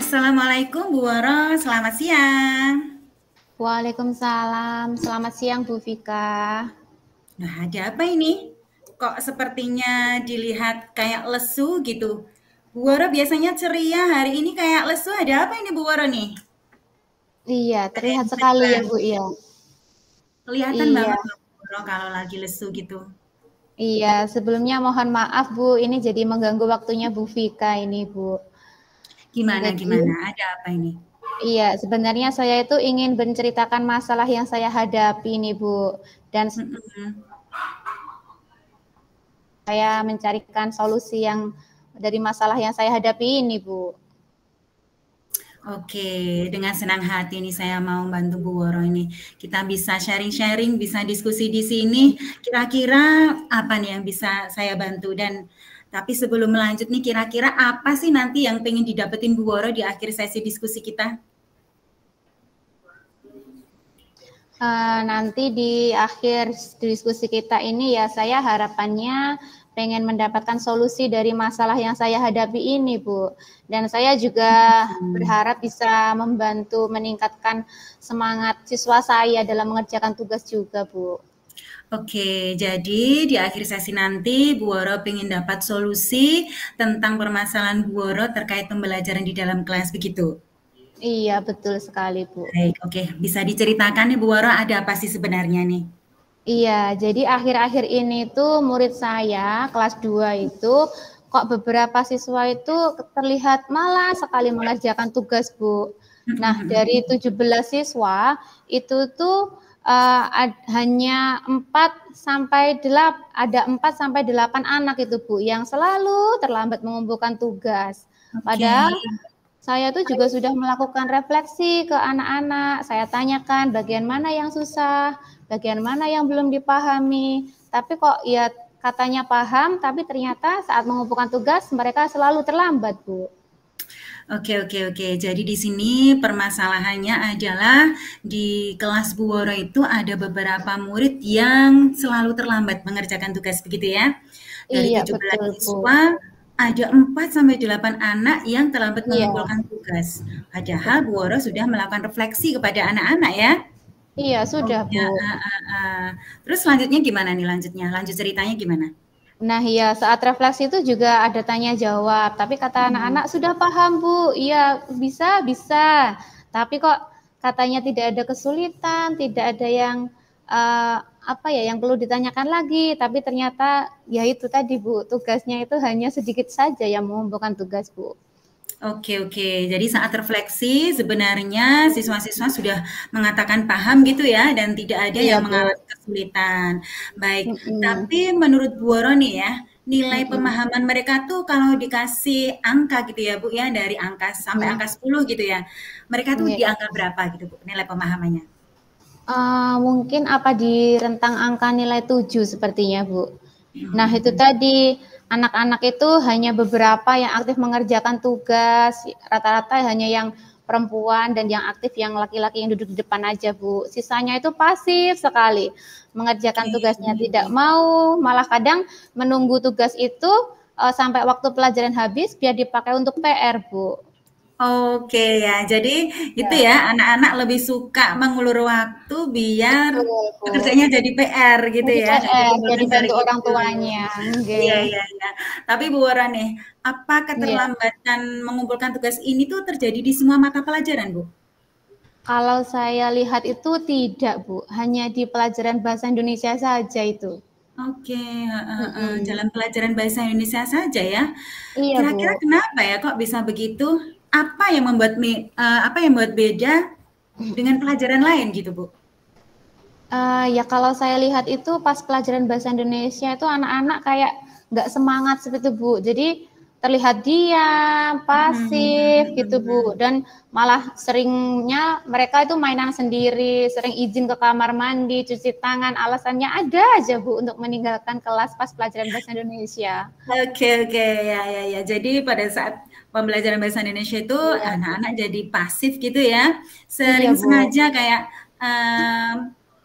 Assalamualaikum Bu Woro, selamat siang. Waalaikumsalam, selamat siang Bu Vika. Nah, ada apa ini? Kok sepertinya dilihat kayak lesu gitu? Bu Woro biasanya ceria, hari ini kayak lesu. Ada apa ini Bu Woro nih? Iya, Ada yang terlihat bisa sekali ya dibantu? Bu ya. Kelihatan Iya, banget loh Bu Woro kalau lagi lesu gitu. iya. Sebelumnya mohon maaf Bu, ini jadi mengganggu waktunya Bu Vika ini Bu. Gimana Jadi, gimana? Ada apa ini? iya sebenarnya saya itu ingin menceritakan masalah yang saya hadapi nih Bu. Dan Mm-mm. saya mencarikan solusi yang dari masalah yang saya hadapi ini Bu. Oke, dengan senang hati nih saya mau bantu Bu Woro ini. Kita bisa sharing-sharing, bisa diskusi di sini. Kira-kira apa nih yang bisa saya bantu? Dan tapi sebelum melanjut nih, kira-kira apa sih nanti yang pengen didapetin Bu Woro di akhir sesi diskusi kita? Nanti di akhir diskusi kita ini ya saya harapannya pengen mendapatkan solusi dari masalah yang saya hadapi ini Bu. Dan saya juga Hmm. berharap bisa membantu meningkatkan semangat siswa saya dalam mengerjakan tugas juga Bu. Oke, jadi di akhir sesi nanti Bu Woro pengen dapat solusi tentang permasalahan Bu Woro terkait pembelajaran di dalam kelas begitu. Iya betul sekali Bu. Baik, oke. Bisa diceritakan nih Bu Woro ada apa sih sebenarnya nih? Iya, jadi akhir-akhir ini tuh murid saya kelas 2 itu kok beberapa siswa itu terlihat malas sekali mengerjakan tugas, Bu. Nah, dari 17 siswa itu tuh hanya 4 sampai 8 ada 4 sampai 8 anak itu, Bu, yang selalu terlambat mengumpulkan tugas. Oke. Padahal saya tuh juga sudah melakukan refleksi ke anak-anak. Saya tanyakan bagian mana yang susah, bagian mana yang belum dipahami. Tapi kok ya katanya paham, tapi ternyata saat mengumpulkan tugas mereka selalu terlambat, Bu. Oke, oke, oke. Jadi di sini permasalahannya adalah di kelas Bu Woro itu ada beberapa murid yang selalu terlambat mengerjakan tugas begitu ya. Dari Iya, 17 betul, Bu. siswa ada 4 sampai 8 anak yang terlambat Iya, mengumpulkan tugas. Padahal Bu betul. Woro sudah melakukan refleksi kepada anak-anak ya. Iya, Oh sudah, ya, Bu. Terus selanjutnya gimana nih lanjutnya? Lanjut ceritanya gimana? Nah, iya, saat refleksi itu juga ada tanya jawab, tapi kata Mhm. anak-anak, "Sudah paham, Bu. Iya, bisa, bisa." Tapi kok katanya tidak ada kesulitan, tidak ada yang apa ya, yang perlu ditanyakan lagi. Tapi ternyata ya itu tadi, Bu, tugasnya itu hanya sedikit saja yang mengumpulkan tugas, Bu. Oke, oke. Jadi saat refleksi sebenarnya siswa-siswa sudah mengatakan paham gitu ya dan tidak ada Iya, yang Bu. mengalami kesulitan. Baik, Mhm, tapi menurut Bu Woro nih ya, nilai mhm. pemahaman mereka tuh kalau dikasih angka gitu ya Bu ya, dari angka sampai Mhm, angka 10 gitu ya, mereka tuh iya. di angka berapa gitu Bu, nilai pemahamannya? Mungkin apa di rentang angka nilai 7 sepertinya, Bu. Nah, itu Mhm. tadi, anak-anak itu hanya beberapa yang aktif mengerjakan tugas, rata-rata hanya yang perempuan dan yang aktif yang laki-laki yang duduk di depan aja, Bu. Sisanya itu pasif sekali, mengerjakan Oke. tugasnya tidak mau, malah kadang menunggu tugas itu sampai waktu pelajaran habis biar dipakai untuk PR, Bu. Oke ya, jadi itu Ya, ya anak-anak lebih suka mengulur waktu biar betul, Bu. pekerjaannya jadi PR gitu Jadi ya, jadi PR, double jadi pressure bantu orang gitu. tuanya, Iya, nggih. iya, iya. Tapi Bu Wara nih, apa Iya. keterlambatan mengumpulkan tugas ini tuh terjadi di semua mata pelajaran, Bu? Kalau saya lihat itu tidak, Bu, hanya di pelajaran bahasa Indonesia saja itu. Oke, heeh, heeh. Mhm. Dalam pelajaran bahasa Indonesia saja ya. Iya, Kira-kira Bu. kenapa ya kok bisa begitu? Apa yang membuat beda dengan pelajaran lain gitu, Bu? Ya kalau saya lihat itu pas pelajaran bahasa Indonesia itu anak-anak kayak nggak semangat seperti itu, Bu. Jadi terlihat diam, pasif gitu, Bu. Mhm. Dan malah seringnya mereka itu mainan sendiri, sering izin ke kamar mandi, cuci tangan, alasannya ada aja, Bu, untuk meninggalkan kelas pas pelajaran bahasa Indonesia. Oke, oke, ya, ya, ya. Jadi pada saat pembelajaran bahasa Indonesia itu Iya, anak-anak jadi pasif gitu ya, iya, sering Bu. sengaja kayak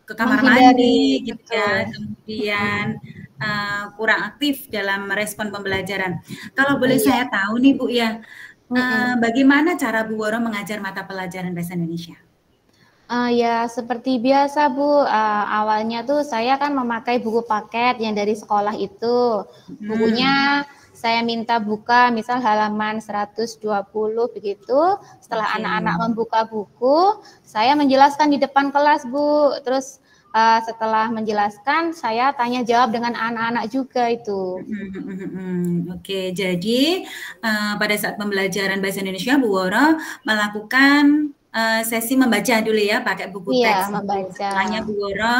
ke kamar Menghindari, mandi gitu betul. ya, kemudian kurang aktif dalam merespon pembelajaran. Kalau boleh Iya, saya tahu nih Bu ya, Bagaimana cara Bu Woro mengajar mata pelajaran bahasa Indonesia? Ya seperti biasa Bu, awalnya tuh saya kan memakai buku paket yang dari sekolah itu. Bukunya saya minta buka misal halaman 120 begitu. Setelah anak-anak membuka buku, saya menjelaskan di depan kelas Bu. Terus setelah menjelaskan, saya tanya jawab dengan anak-anak juga itu. Oke, jadi pada saat pembelajaran bahasa Indonesia, Bu Woro melakukan sesi membaca dulu ya, pakai buku Iya, teks. membaca. Setelahnya Bu Woro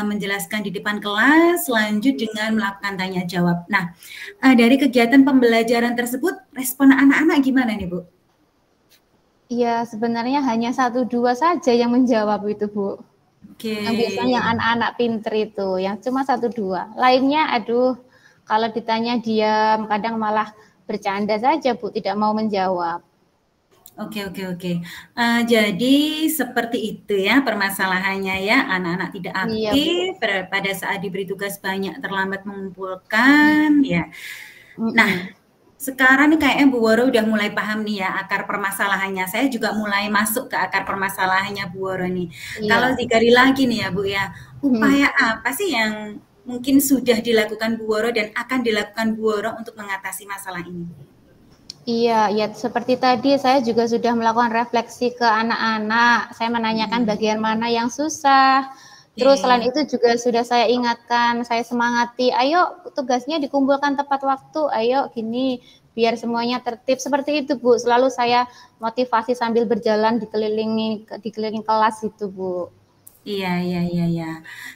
menjelaskan di depan kelas, lanjut dengan melakukan tanya jawab. Nah, dari kegiatan pembelajaran tersebut, respon anak-anak gimana nih Bu? Iya, sebenarnya hanya 1-2 saja yang menjawab itu Bu. Yang biasanya yang anak-anak pinter itu, yang cuma 1-2. Lainnya, aduh, kalau ditanya diam, kadang malah bercanda saja Bu, tidak mau menjawab. Oke. Jadi seperti itu ya permasalahannya ya, anak-anak tidak aktif, Iya, pada saat diberi tugas banyak terlambat mengumpulkan ya. Nah, sekarang nih kayaknya Bu Woro udah mulai paham nih ya akar permasalahannya. Saya juga mulai masuk ke akar permasalahannya Bu Woro nih. Kalau digali lagi nih ya Bu ya, upaya apa sih yang mungkin sudah dilakukan Bu Woro dan akan dilakukan Bu Woro untuk mengatasi masalah ini? Iya, ya seperti tadi saya juga sudah melakukan refleksi ke anak-anak. Saya menanyakan bagian mana yang susah. Terus selain itu juga sudah saya ingatkan, saya semangati, ayo tugasnya dikumpulkan tepat waktu, ayo gini, biar semuanya tertib. Seperti itu Bu, selalu saya motivasi sambil berjalan dikelilingi kelas itu Bu. Iya.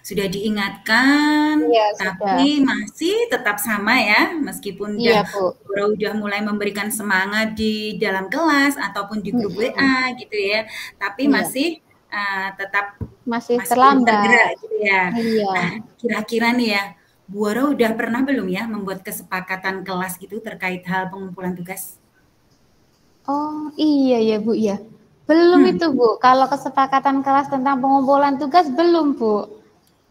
Sudah diingatkan, Iya, sudah. tapi masih tetap sama ya, meskipun Iya Bu. udah mulai memberikan semangat di dalam kelas ataupun di grup WA gitu ya, tapi Iya. masih tetap Masih belum terlambat. tergerak gitu ya. Iya. Nah, kira-kira nih ya, Bu Woro udah pernah belum ya membuat kesepakatan kelas gitu terkait hal pengumpulan tugas? Oh, iya ya Bu ya. Belum itu Bu, kalau kesepakatan kelas tentang pengumpulan tugas belum Bu.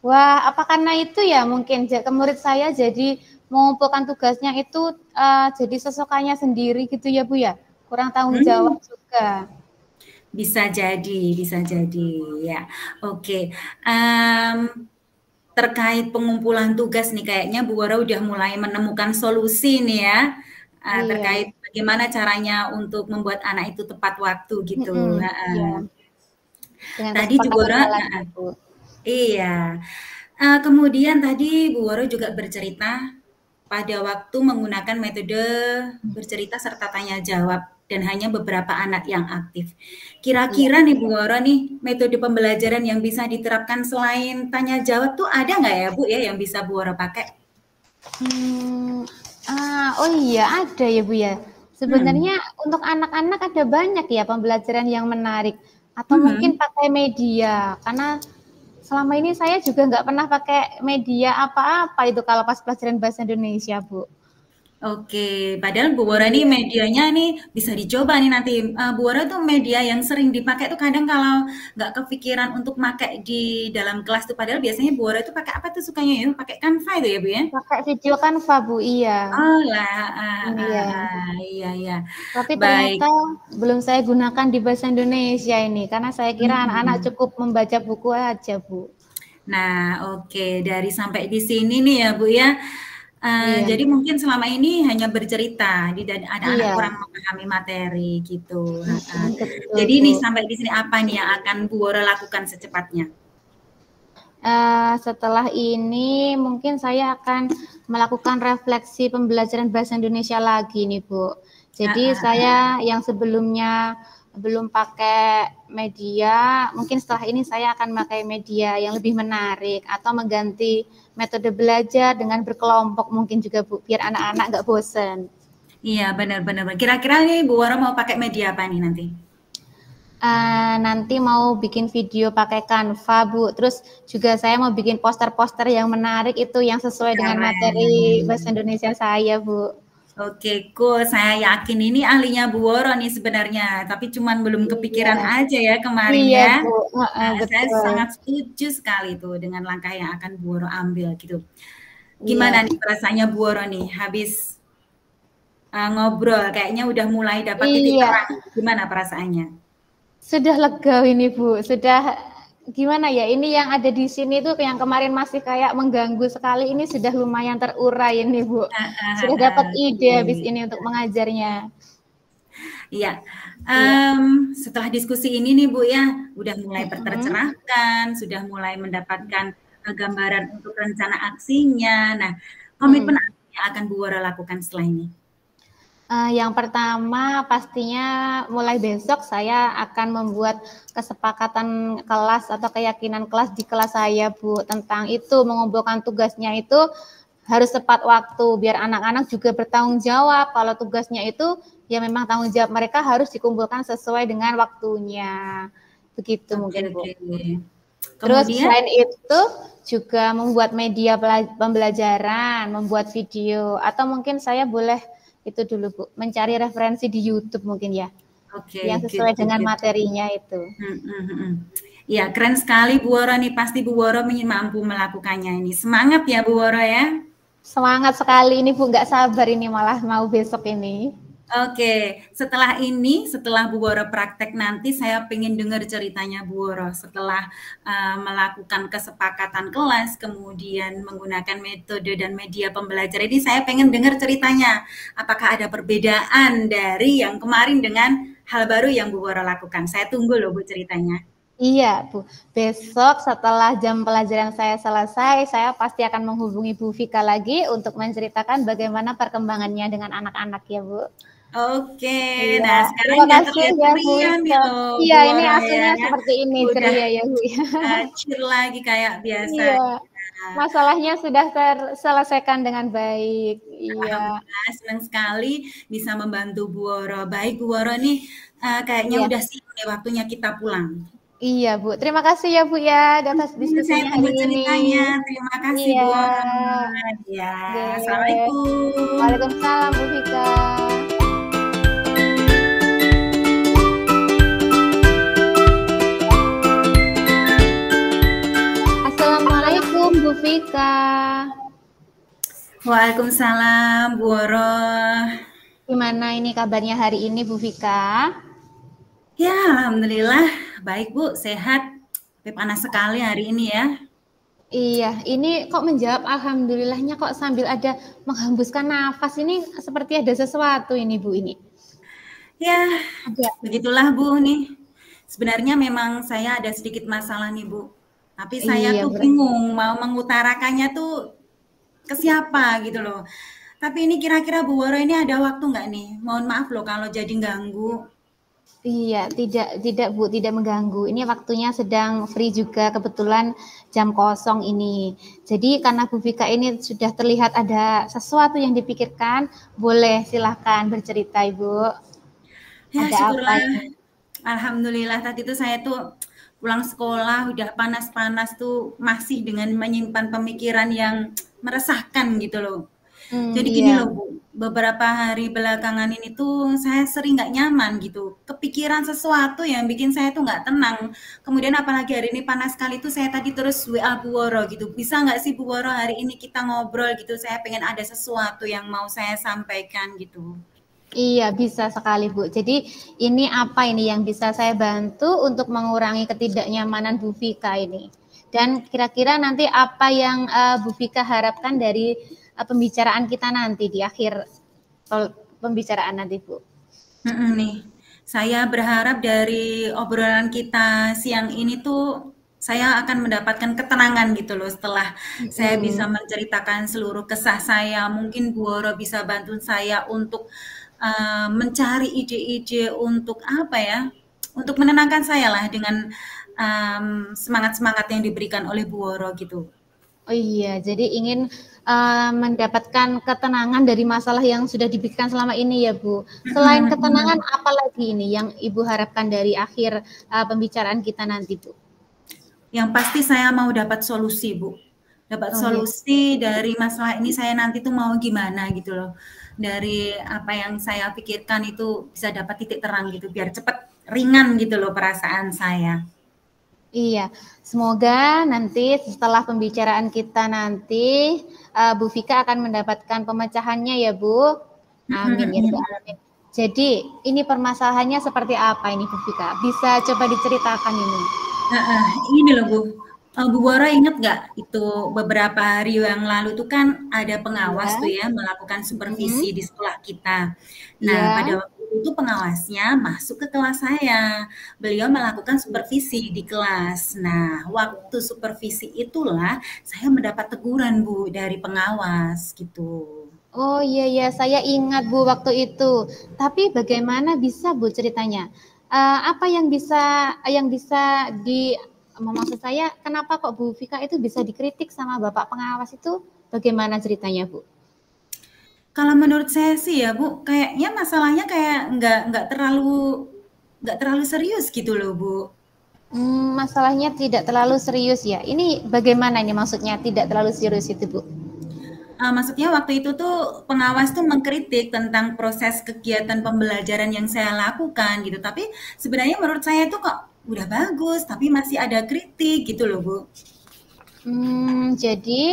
Wah, apa karena itu ya mungkin ke murid saya jadi mengumpulkan tugasnya itu jadi sesukannya sendiri gitu ya Bu ya? Kurang tanggung jawab juga. Bisa jadi ya. Oke. Terkait pengumpulan tugas nih kayaknya Bu Woro udah mulai menemukan solusi nih ya. Iya. Terkait bagaimana caranya untuk membuat anak itu tepat waktu gitu. Iya. Dengan Tadi juga kesepakatan Woro, kelas itu. iya. Kemudian tadi Bu Woro juga bercerita pada waktu menggunakan metode bercerita serta tanya jawab dan hanya beberapa anak yang aktif. Kira-kira nih Bu Woro nih, metode pembelajaran yang bisa diterapkan selain tanya jawab tuh ada nggak ya Bu ya yang bisa Bu Woro pakai? Oh iya ada ya Bu ya. Sebenarnya untuk anak-anak ada banyak ya pembelajaran yang menarik. Atau mungkin pakai media, karena selama ini saya juga nggak pernah pakai media apa-apa itu kalau pas pelajaran bahasa Indonesia, Bu. Oke, padahal Bu Woro nih Iya. medianya nih bisa dicoba nih nanti. Bu Woro tuh media yang sering dipakai tuh kadang kalau nggak kepikiran untuk pakai di dalam kelas tuh, padahal biasanya Bu Woro itu pakai apa tuh sukanya ya? Pakai Canva itu ya Bu ya? Pakai video Canva, Bu, iya. Oh lah, Iya. iya. Tapi Baik. ternyata belum saya gunakan di bahasa Indonesia ini, karena saya kira anak-anak cukup membaca buku aja, Bu. Nah, oke. Dari sampai di sini nih ya Bu ya. Iya. Jadi mungkin selama ini hanya bercerita, dan anak-anak Iya. kurang memahami materi gitu. Betul, Jadi Bu. ini sampai di sini apa nih yang akan Bu Woro lakukan secepatnya? Setelah ini mungkin saya akan melakukan refleksi pembelajaran bahasa Indonesia lagi nih Bu. Jadi saya yang sebelumnya belum pakai media, mungkin setelah ini saya akan pakai media yang lebih menarik atau mengganti metode belajar dengan berkelompok mungkin juga Bu, biar anak-anak nggak bosan. Iya, benar. Kira-kira nih Bu Woro mau pakai media apa nih nanti? Nanti mau bikin video pakai Canva, Bu. Terus juga saya mau bikin poster-poster yang menarik itu yang sesuai dengan materi bahasa Keren. Indonesia saya, Bu. Oke, cool. Saya yakin ini ahlinya Bu Woro nih sebenarnya, tapi cuman belum kepikiran Iya, aja ya kemarin iya, ya. Bu. Saya Betul. sangat setuju sekali tuh dengan langkah yang akan Bu Woro ambil gitu. Iya. Gimana nih perasaannya Bu Woro nih habis ngobrol, kayaknya udah mulai dapat titik Iya, terang. Gimana perasaannya? sudah lega ini Bu. Sudah gimana ya? Ini yang ada di sini tuh yang kemarin masih kayak mengganggu sekali. Ini sudah lumayan terurai ini Bu. Sudah dapat ide habis Oke. ini untuk mengajarnya. Iya. Iya. Setelah diskusi ini nih Bu ya, udah mulai Mm-mm. tercerahkan, sudah mulai mendapatkan gambaran untuk rencana aksinya. Nah, komitmen Mm-mm. apa yang akan Bu Woro lakukan setelah ini? Yang pertama pastinya mulai besok saya akan membuat kesepakatan kelas atau keyakinan kelas di kelas saya Bu tentang itu mengumpulkan tugasnya itu harus tepat waktu biar anak-anak juga bertanggung jawab kalau tugasnya itu ya memang tanggung jawab mereka harus dikumpulkan sesuai dengan waktunya. Begitu Oke, mungkin Bu. oke. Terus Kemudian, selain itu juga membuat media pembelajaran, membuat video, atau mungkin saya boleh itu dulu Bu, mencari referensi di YouTube mungkin ya, oke, yang good, sesuai good, dengan good. materinya itu. Ya, keren sekali Bu Woro nih. Pasti Bu Woro mampu melakukannya ini. Semangat ya Bu Woro ya. Semangat sekali ini Bu, nggak sabar ini malah mau besok ini. Oke, setelah Bu Woro praktek nanti, saya pengen dengar ceritanya Bu Woro setelah melakukan kesepakatan kelas, kemudian menggunakan metode dan media pembelajaran ini, saya pengen dengar ceritanya. Apakah ada perbedaan dari yang kemarin dengan hal baru yang Bu Woro lakukan? Saya tunggu loh Bu ceritanya. Iya Bu, besok setelah jam pelajaran saya selesai, saya pasti akan menghubungi Bu Vika lagi untuk menceritakan bagaimana perkembangannya dengan anak-anak ya Bu. Oke, Iya, nah sekarang terima udah kasih terlihat ya Bu ceria nih Ika. loh Iya, Bu ini Woro ya. aslinya seperti ini Udah ceria ya Bu. chill lagi kayak biasa. Iya, masalahnya sudah terselesaikan dengan baik. Iya, Alhamdulillah senang sekali bisa membantu Bu Woro. Baik Bu Woro nih, kayaknya iya, udah siap nih waktunya kita pulang. iya Bu. Terima kasih ya Bu ya atas Saya diskusinya hari tunggu ini. ceritanya. Terima kasih Iya, Bu Woro. Ya, oke. Assalamualaikum. Waalaikumsalam Bu Vika. Assalamualaikum Bu Vika. Waalaikumsalam Bu Woro. Gimana ini kabarnya hari ini Bu Vika? Ya, alhamdulillah baik Bu, sehat. Tapi panas sekali hari ini ya. Iya, ini kok menjawab alhamdulillahnya kok sambil ada menghembuskan nafas ini seperti ada sesuatu ini Bu ini. Ya, Ada. begitulah Bu nih. Sebenarnya memang saya ada sedikit masalah nih Bu. Tapi saya Iya, tuh bingung mau mengutarakannya tuh ke siapa gitu loh. Tapi ini kira-kira Bu Woro ini ada waktu nggak nih? Mohon maaf loh kalau jadi ganggu. iya, tidak Bu, tidak mengganggu. Ini waktunya sedang free juga kebetulan jam kosong ini. Jadi karena Bu Vika ini sudah terlihat ada sesuatu yang dipikirkan, boleh silahkan bercerita Ibu. Ya Ada apa syukurlah. ini? Alhamdulillah tadi tuh saya tuh pulang sekolah udah panas-panas tuh masih dengan menyimpan pemikiran yang meresahkan gitu loh. Jadi gini Iya. loh Bu, beberapa hari belakangan ini tuh saya sering nggak nyaman gitu. Kepikiran sesuatu yang bikin saya tuh nggak tenang. Kemudian apalagi hari ini panas sekali tuh saya tadi terus WA Bu Woro gitu. Bisa nggak sih Bu Woro hari ini kita ngobrol gitu. Saya pengen ada sesuatu yang mau saya sampaikan gitu. Iya, bisa sekali, Bu. Jadi, ini apa ini yang bisa saya bantu untuk mengurangi ketidaknyamanan Bu Vika ini? Dan kira-kira nanti apa yang Bu Vika harapkan dari pembicaraan kita nanti di akhir pembicaraan nanti, Bu? Nih, saya berharap dari obrolan kita siang ini tuh saya akan mendapatkan ketenangan gitu loh setelah saya bisa Mm. menceritakan seluruh kesah saya. Mungkin Bu Woro bisa bantu saya untuk mencari ide-ide untuk apa ya? Untuk menenangkan saya lah dengan semangat-semangat yang diberikan oleh Bu Woro gitu. Oh iya, jadi ingin mendapatkan ketenangan dari masalah yang sudah dipikirkan selama ini ya, Bu. Selain ketenangan, apa lagi ini yang Ibu harapkan dari akhir pembicaraan kita nanti, Bu? Yang pasti saya mau dapat solusi, Bu. Dapat Oh iya. solusi dari masalah ini saya nanti tuh mau gimana gitu loh. Dari apa yang saya pikirkan itu bisa dapat titik terang gitu, biar cepat ringan gitu loh perasaan saya. Iya, semoga nanti setelah pembicaraan kita nanti Bu Vika akan mendapatkan pemecahannya ya Bu. Amin ya rabbal alamin. Jadi ini permasalahannya seperti apa ini Bu Vika? Bisa coba diceritakan ini? Heeh, ini loh Bu, Bu Wara inget nggak itu beberapa hari yang lalu tuh kan ada pengawas Iya. tuh ya melakukan Mhm. supervisi di sekolah kita. Nah, pada Iya. waktu itu pengawasnya masuk ke kelas saya. Beliau melakukan supervisi di kelas. Nah, waktu supervisi itulah saya mendapat teguran Bu dari pengawas gitu. Oh iya iya, saya ingat Bu waktu itu. Tapi bagaimana bisa Bu ceritanya? Apa yang bisa di maksud saya kenapa kok Bu Vika itu bisa dikritik sama Bapak pengawas itu? Bagaimana ceritanya Bu? Kalau menurut saya sih ya Bu, kayaknya masalahnya kayak nggak terlalu serius gitu loh Bu. Masalahnya tidak terlalu serius ya. Ini bagaimana ini maksudnya tidak terlalu serius itu Bu? Maksudnya waktu itu tuh pengawas tuh mengkritik tentang proses kegiatan pembelajaran yang saya lakukan gitu. Tapi sebenarnya menurut saya tuh kok udah bagus, tapi masih ada kritik gitu loh Bu. Jadi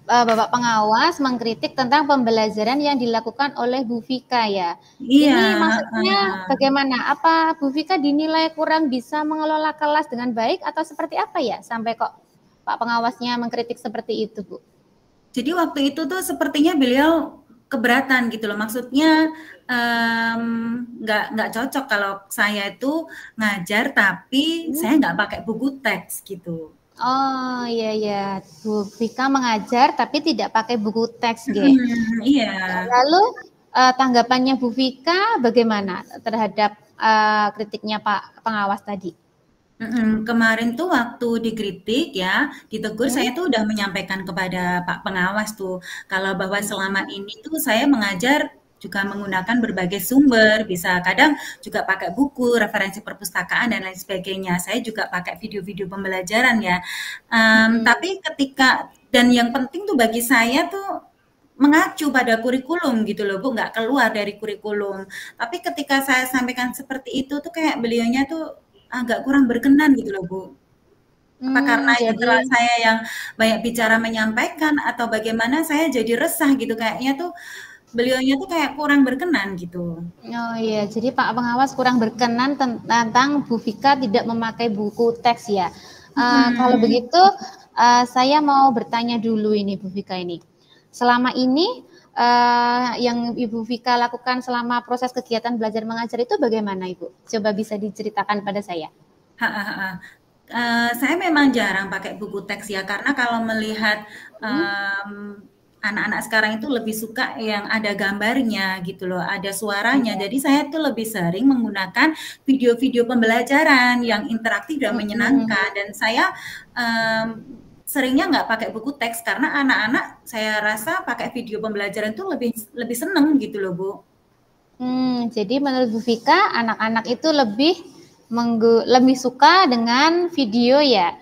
Bapak pengawas mengkritik tentang pembelajaran yang dilakukan oleh Bu Vika ya. Iya, Ini maksudnya heeh. bagaimana? Apa Bu Vika dinilai kurang bisa mengelola kelas dengan baik atau seperti apa ya sampai kok Pak pengawasnya mengkritik seperti itu Bu? Jadi waktu itu tuh sepertinya beliau keberatan gitu loh. Maksudnya nggak cocok kalau saya itu ngajar tapi Hmm? saya nggak pakai buku teks gitu. Oh iya ya, Bu Vika mengajar tapi tidak pakai buku teks G. Iya. Lalu tanggapannya Bu Vika bagaimana terhadap kritiknya Pak pengawas tadi? Kemarin tuh waktu dikritik ya, ditegur Hmm? saya tuh udah menyampaikan kepada Pak Pengawas tuh, kalau bahwa selama ini tuh saya mengajar juga menggunakan berbagai sumber, bisa kadang juga pakai buku, referensi perpustakaan dan lain sebagainya. Saya juga pakai video-video pembelajaran ya. Tapi Hmm. dan yang penting tuh bagi saya tuh mengacu pada kurikulum gitu loh Bu, nggak keluar dari kurikulum. Tapi ketika saya sampaikan seperti itu tuh kayak beliaunya tuh agak kurang berkenan gitu loh Bu. Apa karena itu Jadi saya yang banyak bicara menyampaikan atau bagaimana saya jadi resah gitu kayaknya tuh beliaunya tuh kayak kurang berkenan gitu. oh iya, jadi Pak pengawas kurang berkenan tentang Bu Vika tidak memakai buku teks ya. Kalau Mhm. begitu, saya mau bertanya dulu ini Bu Vika ini. Selama ini yang Ibu Vika lakukan selama proses kegiatan belajar mengajar itu bagaimana Ibu? Coba bisa diceritakan pada saya. Heeh heeh. Saya memang jarang pakai buku teks ya, karena kalau melihat, Hmm? anak-anak sekarang itu lebih suka yang ada gambarnya gitu loh, ada suaranya. Iya. Jadi saya tuh lebih sering menggunakan video-video pembelajaran yang interaktif dan Mm-mm. menyenangkan dan saya, mmm, seringnya nggak pakai buku teks karena anak-anak saya rasa pakai video pembelajaran tuh lebih lebih seneng gitu loh, Bu. Jadi menurut Bu Vika, anak-anak itu lebih suka dengan video ya.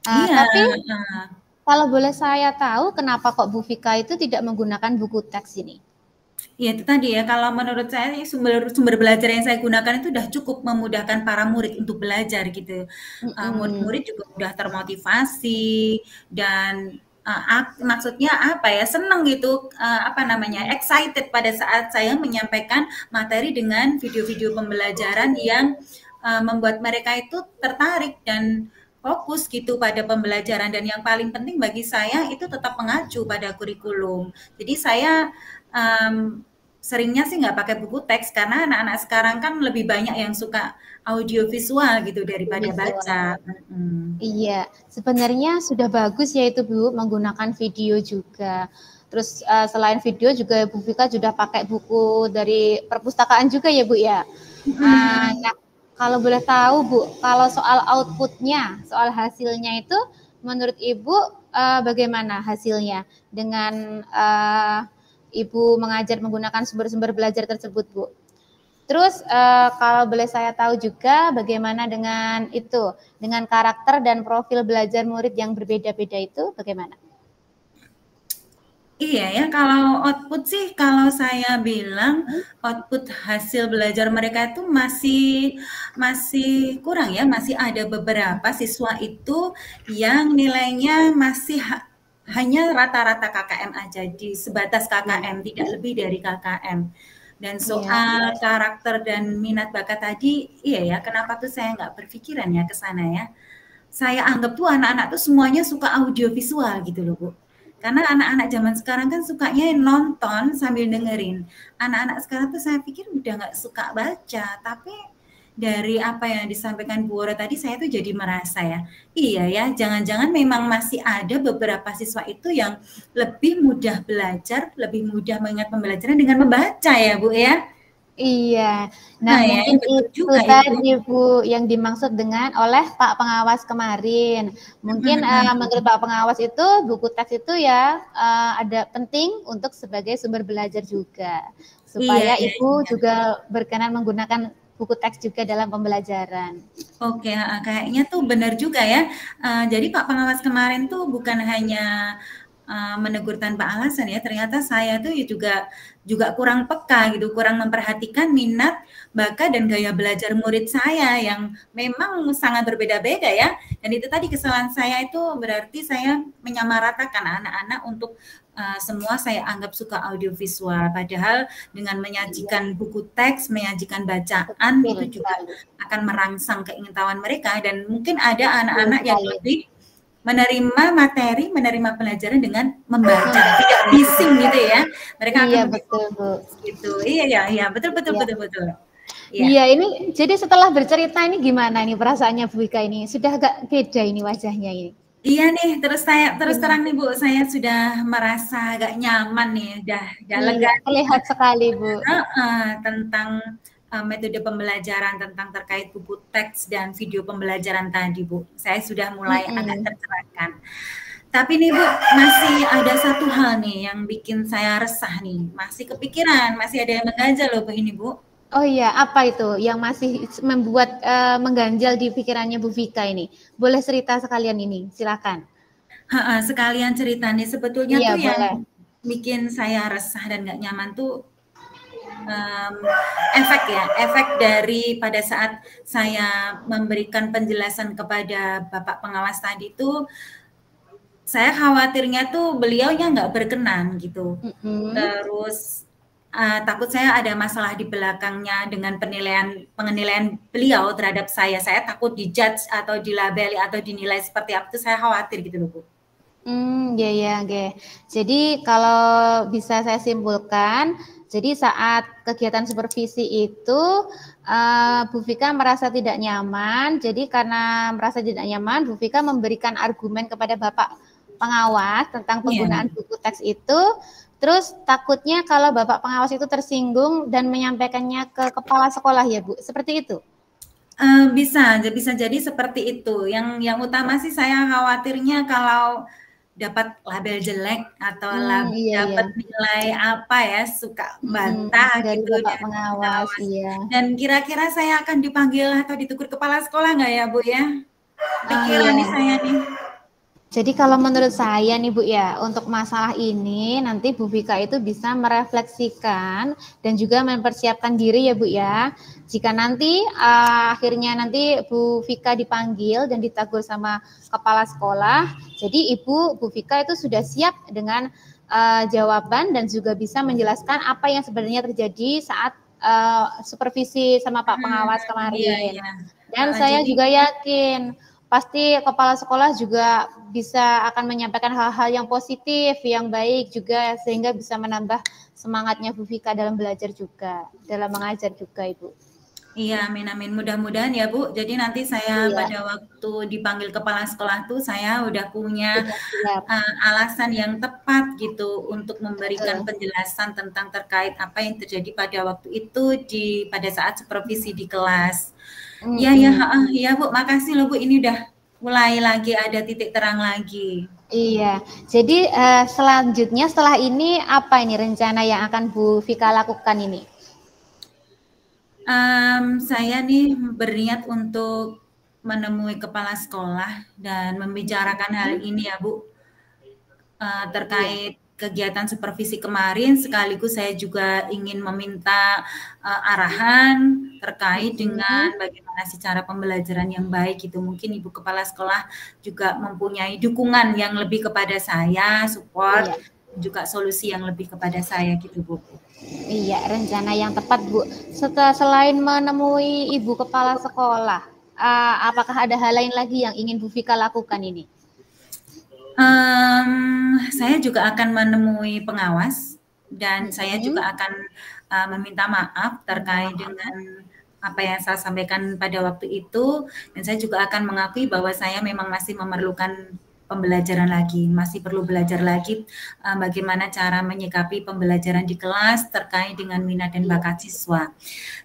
Iya, Tapi heeh. kalau boleh saya tahu, kenapa kok Bu Vika itu tidak menggunakan buku teks ini? Iya itu tadi ya, kalau menurut saya sumber sumber belajar yang saya gunakan itu udah cukup memudahkan para murid untuk belajar gitu. Mm-mm. Murid-murid juga udah termotivasi dan maksudnya apa ya, seneng gitu, apa namanya, excited pada saat saya menyampaikan materi dengan video-video pembelajaran yang membuat mereka itu tertarik dan fokus gitu pada pembelajaran dan yang paling penting bagi saya itu tetap mengacu pada kurikulum. Jadi saya seringnya sih nggak pakai buku teks karena anak-anak sekarang kan lebih banyak yang suka audio visual gitu daripada baca. Visual. Iya, sebenarnya sudah bagus ya itu Bu, menggunakan video juga. Terus selain video juga Bu Vika sudah pakai buku dari perpustakaan juga ya Bu ya. Nah, kalau boleh tahu Bu, kalau soal outputnya, soal hasilnya itu menurut Ibu bagaimana hasilnya dengan Ibu mengajar menggunakan sumber-sumber belajar tersebut Bu? Terus kalau boleh saya tahu juga bagaimana dengan itu, dengan karakter dan profil belajar murid yang berbeda-beda itu bagaimana? Iya ya, kalau output sih kalau saya bilang output hasil belajar mereka itu masih masih kurang ya, masih ada beberapa siswa itu yang nilainya masih hanya rata-rata KKM aja, di sebatas KKM, tidak lebih dari KKM. Dan Iya. soal karakter dan minat bakat tadi, iya ya, kenapa tuh saya nggak berpikiran ya ke sana ya. Saya anggap tuh anak-anak tuh semuanya suka audiovisual gitu loh, Bu. Karena anak-anak zaman sekarang kan sukanya nonton sambil dengerin. Anak-anak sekarang tuh saya pikir udah nggak suka baca, tapi dari apa yang disampaikan Bu Wora tadi saya tuh jadi merasa ya, iya ya, jangan-jangan memang masih ada beberapa siswa itu yang lebih mudah belajar, lebih mudah mengingat pembelajaran dengan membaca ya, Bu ya. Iya. Nah, Nah ya, mungkin betul itu juga itu. tadi Bu yang dimaksud dengan oleh Pak Pengawas kemarin. Mungkin menurut Pak Pengawas itu buku teks itu ya ada penting untuk sebagai sumber belajar juga. Iya, Supaya iya, Ibu iya. juga berkenan menggunakan buku teks juga dalam pembelajaran. Oke, kayaknya tuh benar juga ya. Jadi Pak Pengawas kemarin tuh bukan hanya menegur tanpa alasan ya. Ternyata saya tuh ya juga kurang peka gitu, kurang memperhatikan minat, bakat dan gaya belajar murid saya yang memang sangat berbeda-beda ya. Dan itu tadi kesalahan saya itu berarti saya menyamaratakan anak-anak untuk semua saya anggap suka audiovisual. Padahal dengan menyajikan buku teks, menyajikan bacaan Betul itu juga sekali. akan merangsang keingintahuan mereka dan mungkin ada Betul anak-anak yang sekali. lebih menerima materi, menerima pelajaran dengan membaca, tidak Membaca. bising gitu ya. Mereka akan Iya, lebih betul, Bu. gitu. Iya ya, iya, betul betul Iya. betul betul. Iya. Iya, ini jadi setelah bercerita ini gimana nih perasaannya Bu Ika ini? Sudah agak beda ini wajahnya ini. Iya nih, terus Gimana? terang nih Bu, saya sudah merasa agak nyaman nih, udah lega Iya, terlihat sekali Bu. tentang metode pembelajaran tentang terkait buku teks dan video pembelajaran tadi Bu. Saya sudah mulai agak Mm-mm. tercerahkan. Tapi nih Bu, masih ada satu hal nih yang bikin saya resah nih. Masih kepikiran, masih ada yang mengganjal loh Bu ini Bu. Oh iya, apa itu yang masih membuat mengganjal di pikirannya Bu Vika ini? Boleh cerita sekalian ini, silakan. Sekalian cerita nih, sebetulnya Iya, tuh yang boleh. bikin saya resah dan nggak nyaman tuh um, efek dari pada saat saya memberikan penjelasan kepada Bapak Pengawas tadi tuh, saya khawatirnya tuh beliaunya nggak berkenan gitu. Mm-mm. Terus takut saya ada masalah di belakangnya dengan penilaian beliau terhadap saya. Saya takut dijudge atau dilabeli atau dinilai seperti apa itu saya khawatir gitu loh Bu. Ya ya, oke. Jadi kalau bisa saya simpulkan, jadi saat kegiatan supervisi itu Bu Vika merasa tidak nyaman. Jadi karena merasa tidak nyaman, Bu Vika memberikan argumen kepada Bapak Pengawas tentang Iya. penggunaan buku teks itu. Terus takutnya kalau Bapak Pengawas itu tersinggung dan menyampaikannya ke kepala sekolah ya Bu. Seperti itu. Bisa jadi seperti itu. Yang utama sih saya khawatirnya kalau dapat label jelek atau Iya iya. dapat nilai apa ya, suka bantah Dari gitu Bapak dari Pengawas, pengawas. iya. Dan kira-kira saya akan dipanggil atau ditegur kepala sekolah nggak ya, Bu ya? Oh Pikiran iya. nih saya nih. Jadi kalau menurut saya nih Bu ya, untuk masalah ini nanti Bu Vika itu bisa merefleksikan dan juga mempersiapkan diri ya Bu ya. Jika nanti akhirnya nanti Bu Vika dipanggil dan ditegur sama kepala sekolah, jadi Bu Vika itu sudah siap dengan jawaban dan juga bisa menjelaskan apa yang sebenarnya terjadi saat supervisi sama Pak Pengawas Iya, kemarin. iya. Dan saya Jadi juga yakin pasti kepala sekolah juga bisa akan menyampaikan hal-hal yang positif, yang baik juga sehingga bisa menambah semangatnya Bu Vika dalam belajar juga, dalam mengajar juga Ibu. iya, amin amin. Mudah-mudahan ya Bu. Jadi nanti saya Iya, pada waktu dipanggil kepala sekolah tuh saya udah punya sudah siap. alasan yang tepat gitu untuk memberikan Betul. penjelasan tentang terkait apa yang terjadi pada waktu itu pada saat supervisi di kelas. Iya ya, iya Bu. Makasih loh Bu. Ini udah mulai lagi ada titik terang lagi. Iya, jadi selanjutnya setelah ini apa ini rencana yang akan Bu Vika lakukan ini? Saya nih berniat untuk menemui kepala sekolah dan membicarakan hal ini ya Bu, Iya. terkait kegiatan supervisi kemarin sekaligus saya juga ingin meminta arahan terkait dengan bagaimana sih cara pembelajaran yang baik gitu. Mungkin Ibu Kepala Sekolah juga mempunyai dukungan yang lebih kepada saya, support. Iya. juga solusi yang lebih kepada saya gitu Bu. Iya, rencana yang tepat Bu. Selain menemui Ibu Kepala Sekolah, apakah ada hal lain lagi yang ingin Bu Vika lakukan ini? Saya juga akan menemui pengawas dan saya juga akan meminta maaf terkait dengan apa yang saya sampaikan pada waktu itu, dan saya juga akan mengakui bahwa saya memang masih memerlukan pembelajaran lagi, masih perlu belajar lagi bagaimana cara menyikapi pembelajaran di kelas terkait dengan minat dan bakat siswa.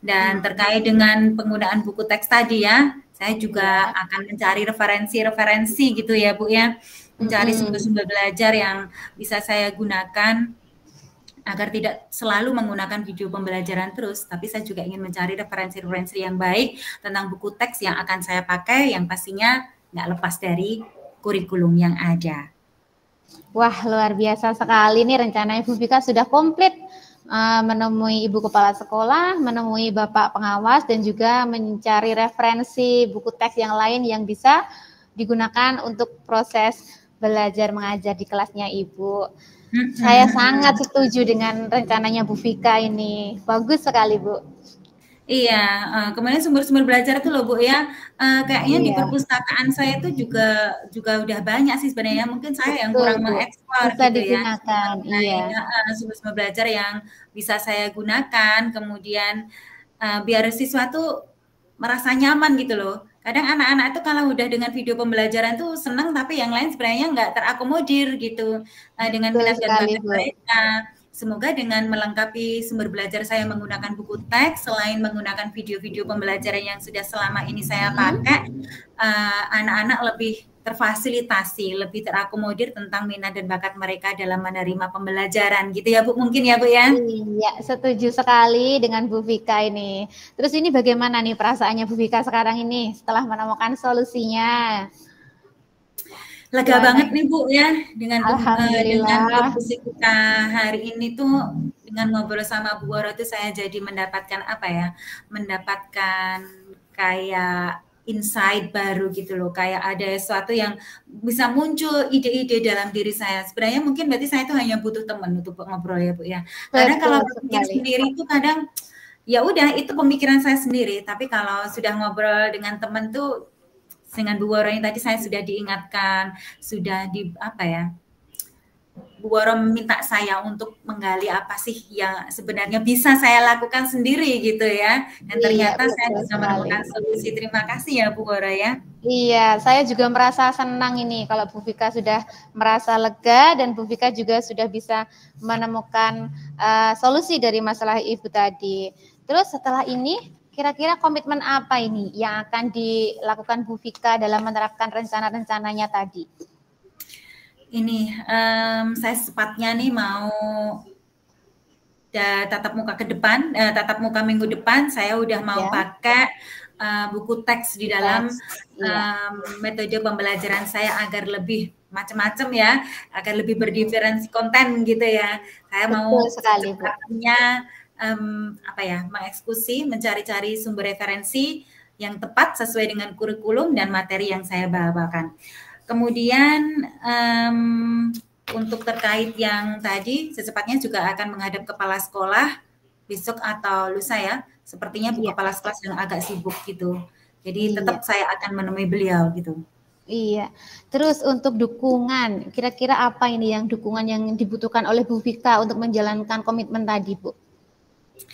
Dan terkait dengan penggunaan buku teks tadi ya, saya juga akan mencari referensi-referensi gitu ya Bu ya, mencari sumber-sumber belajar yang bisa saya gunakan agar tidak selalu menggunakan video pembelajaran terus, tapi saya juga ingin mencari referensi-referensi yang baik tentang buku teks yang akan saya pakai, yang pastinya nggak lepas dari kurikulum yang ada. Wah, luar biasa sekali nih rencananya Bu Vika sudah komplit, menemui Ibu Kepala Sekolah, menemui Bapak Pengawas, dan juga mencari referensi buku teks yang lain yang bisa digunakan untuk proses belajar mengajar di kelasnya Ibu. Saya sangat setuju dengan rencananya Bu Vika ini. Bagus sekali, Bu. Iya, kemudian sumber-sumber belajar itu loh Bu ya, kayaknya di perpustakaan saya itu juga udah banyak sih sebenarnya. Mungkin saya yang Betul, kurang Bu. mengeksplor Bisa gitu ya, digunakan, iya. sumber-sumber belajar yang bisa saya gunakan. Kemudian biar siswa tuh merasa nyaman gitu loh. Kadang anak-anak itu kalau udah dengan video pembelajaran tuh senang, tapi yang lain sebenarnya nggak terakomodir gitu dengan Betul minat dan sekali, bakat Bu. mereka. Semoga dengan melengkapi sumber belajar saya menggunakan buku teks, selain menggunakan video-video pembelajaran yang sudah selama ini saya pakai, anak-anak lebih terfasilitasi, lebih terakomodir tentang minat dan bakat mereka dalam menerima pembelajaran gitu ya Bu, mungkin ya Bu ya? Iya, setuju sekali dengan Bu Vika ini. Terus ini bagaimana nih perasaannya Bu Vika sekarang ini setelah menemukan solusinya? Lega Gimana? banget nih Bu ya dengan Alhamdulillah. diskusi kita hari ini tuh, dengan ngobrol sama Bu Woro itu saya jadi mendapatkan apa ya, mendapatkan kayak insight baru gitu loh, kayak ada sesuatu yang bisa muncul ide-ide dalam diri saya. Sebenarnya mungkin berarti saya itu hanya butuh teman untuk ngobrol ya Bu ya. Kadang kalau Betul berpikir sekali. sendiri itu kadang ya udah itu pemikiran saya sendiri, tapi kalau sudah ngobrol dengan teman tuh dengan Bu Woro yang tadi saya sudah diingatkan, sudah di apa ya, Bu Woro meminta saya untuk menggali apa sih yang sebenarnya bisa saya lakukan sendiri gitu ya, dan Iya, ternyata saya betul bisa sekali. menemukan solusi. Terima kasih ya Bu Woro ya. Iya, saya juga merasa senang ini kalau Bu Vika sudah merasa lega dan Bu Vika juga sudah bisa menemukan solusi dari masalah Ibu tadi. Terus setelah ini, kira-kira komitmen apa ini yang akan dilakukan Bu Vika dalam menerapkan rencana-rencananya tadi? Ini saya sepatnya nih mau tatap muka ke depan, tatap muka minggu depan saya udah mau pakai buku teks di dalam metode pembelajaran saya agar lebih macam-macam ya, agar lebih berdiferensi konten gitu ya. Saya mau secepatnya apa ya, mengeksekusi, mencari-cari sumber referensi yang tepat sesuai dengan kurikulum dan materi yang saya bawakan. Kemudian untuk terkait yang tadi, secepatnya juga akan menghadap kepala sekolah besok atau lusa ya. Sepertinya Bu Kepala Sekolah yang agak sibuk gitu. Jadi tetap saya akan menemui beliau gitu. Iya. Terus untuk dukungan, kira-kira apa ini yang dukungan yang dibutuhkan oleh Bu Vika untuk menjalankan komitmen tadi, Bu?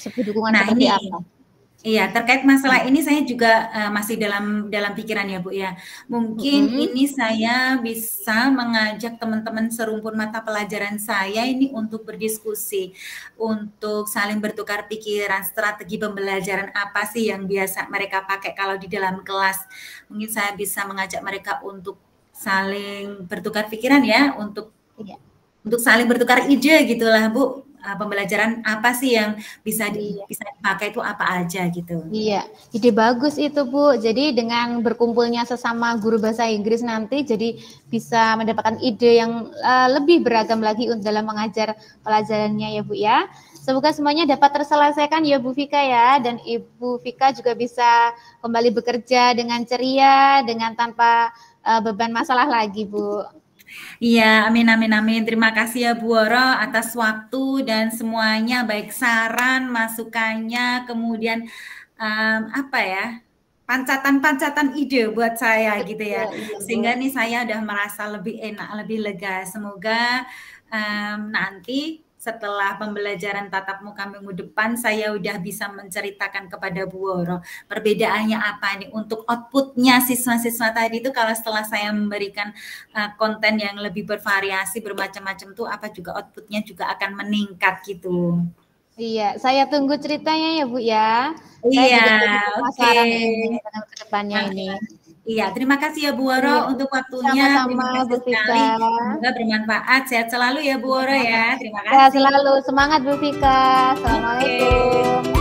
Dukungan seperti apa? Iya, terkait masalah ini saya juga masih dalam pikiran ya Bu ya. Mungkin ini saya bisa mengajak teman-teman serumpun mata pelajaran saya ini untuk berdiskusi, untuk saling bertukar pikiran, strategi pembelajaran apa sih yang biasa mereka pakai kalau di dalam kelas. Mungkin saya bisa mengajak mereka untuk saling bertukar pikiran ya, untuk saling bertukar ide gitulah Bu. Pembelajaran apa sih yang bisa dipakai itu apa aja gitu. Iya, ide bagus itu Bu. Jadi dengan berkumpulnya sesama guru bahasa Inggris nanti jadi bisa mendapatkan ide yang lebih beragam lagi dalam mengajar pelajarannya ya Bu ya. Semoga semuanya dapat terselesaikan ya Bu Vika ya, dan Ibu Vika juga bisa kembali bekerja dengan ceria, dengan tanpa beban masalah lagi Bu. Iya, amin amin amin. Terima kasih ya Bu Woro atas waktu dan semuanya, baik saran, masukannya, kemudian apa ya? Pancatan-pancatan ide buat saya gitu ya. Betul, iya Bu. Sehingga nih saya udah merasa lebih enak, lebih lega. Semoga nanti setelah pembelajaran tatap muka minggu depan saya udah bisa menceritakan kepada Bu Woro perbedaannya apa nih untuk outputnya siswa-siswa tadi itu kalau setelah saya memberikan konten yang lebih bervariasi bermacam-macam tuh apa juga outputnya juga akan meningkat gitu. Iya, saya tunggu ceritanya ya Bu ya. Saya Iya, juga jadi oke. penasaran ini ke depannya ini. Iya, terima kasih ya Bu Woro Iya, untuk waktunya. sama-sama Terima kasih Bu sekali. Vika. Semoga bermanfaat. Sehat selalu ya Bu Woro ya. Terima Sehat kasih. selalu. Semangat Bu Vika. Oke. Assalamualaikum.